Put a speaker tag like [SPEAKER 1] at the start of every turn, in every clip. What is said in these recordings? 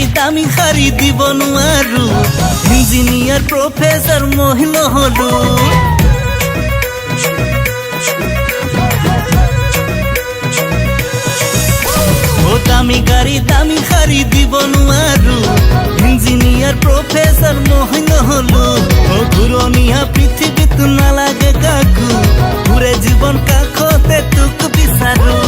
[SPEAKER 1] গাড়ি দামি শাড়ি দিব নোৱাৰো ইঞ্জিনিয়ার প্রফেসর মহিল হলো ও দামি গাড়ি দামি শাড়ি দিব নোৱাৰো ইঞ্জিনিয়ার প্রফেসর মহিল হলো ও ঘুরনিয়া পৃথিবীত নালাগে কাকু ঘুরে জীবন কাষতে তোক বিচাৰো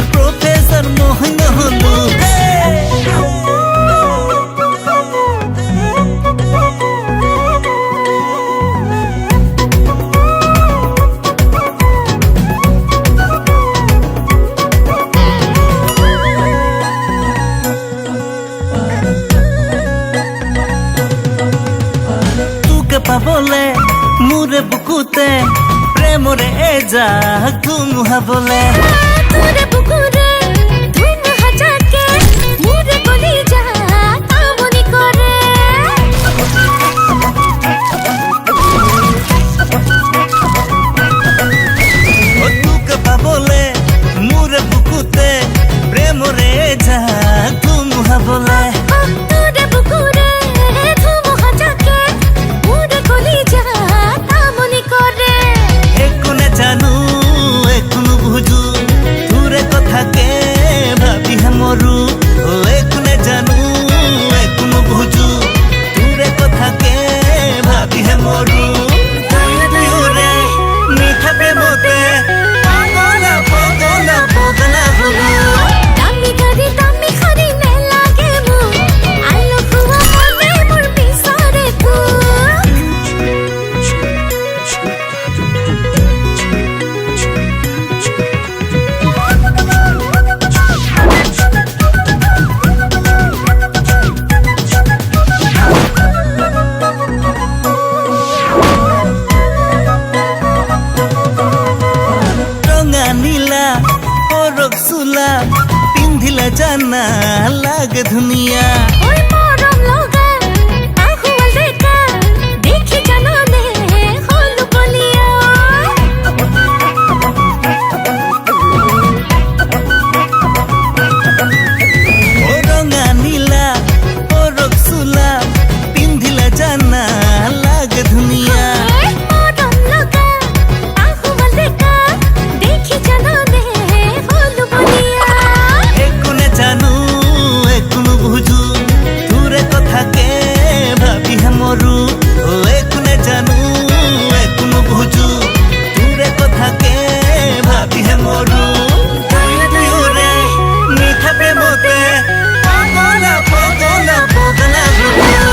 [SPEAKER 1] প্রফেসর মহিল হলো তোকে পাবলে মোরে বুকুতে প্রেমরে এজা ধুমুহা বলে
[SPEAKER 2] তোরে বুকুরে ধুমুহা যাকে মোরে গলি যা আমনি করে
[SPEAKER 1] ও তোকে পাবলে মোরে বুকুতে প্রেমরে যা ধুমুহা বলে
[SPEAKER 2] তোরে বুকুরে ধুমুহা যাকে মোরে গলি যা আমনি করে
[SPEAKER 1] একুনে জানু একুনো বুঝু তোরে কথাকে ভাবি মরু ও একুনে জানু একুনো বুঝু তোরে কথাকে ভাবি মরু তুরে মিঠা প্রেমতে পাগলা পাগলা পাগলা হলো
[SPEAKER 2] দামি গাড়ি দামি শাড়ি নে লাগে মু আলো খুয়া মনে মোর পিছরে তু
[SPEAKER 1] রঙা নীলা পরক চুলা পিন্ধিলে জানা লাগে ধুনিয়া
[SPEAKER 2] ওই মরম লগা আহুয়া দেখা দেখি জাননে হলু বলিয়া
[SPEAKER 1] ও রঙা নীলা পরক চুলা পিন্ধিলে জানা লাগে ধুনিয়া
[SPEAKER 2] ওই মরম লগা আহুয়া দেখা দেখি জাননে হলু বলিয়া
[SPEAKER 1] একুনে জানু একুনো বুঝু তোরে কথাকে ভাবি মরু ও একুনে জানু একুনো বুঝু তোরে কথাকে ভাবি মরু তুরে মিঠা প্রেমতে পাগলা পাগলা পাগলা হলো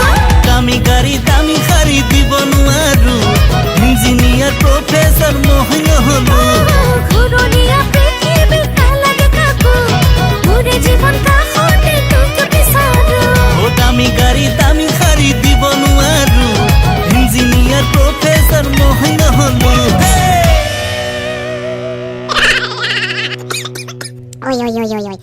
[SPEAKER 1] দামি গাড়ি দামি শাড়ি দিব নোৱাৰো ইঞ্জিনিয়ার প্রফেসর মহিল হলো
[SPEAKER 2] ঘুরনিয়া পৃথিবী লাগে কাকু ঘুরে জীবন কাহতে তোকে বিচারো
[SPEAKER 1] ও দামি গাড়ি দামি শাড়ি দিব নোৱাৰো ইঞ্জিনিয়ার প্রফেসর মহিল হলো
[SPEAKER 3] Oi, oi, oi, oi, oi.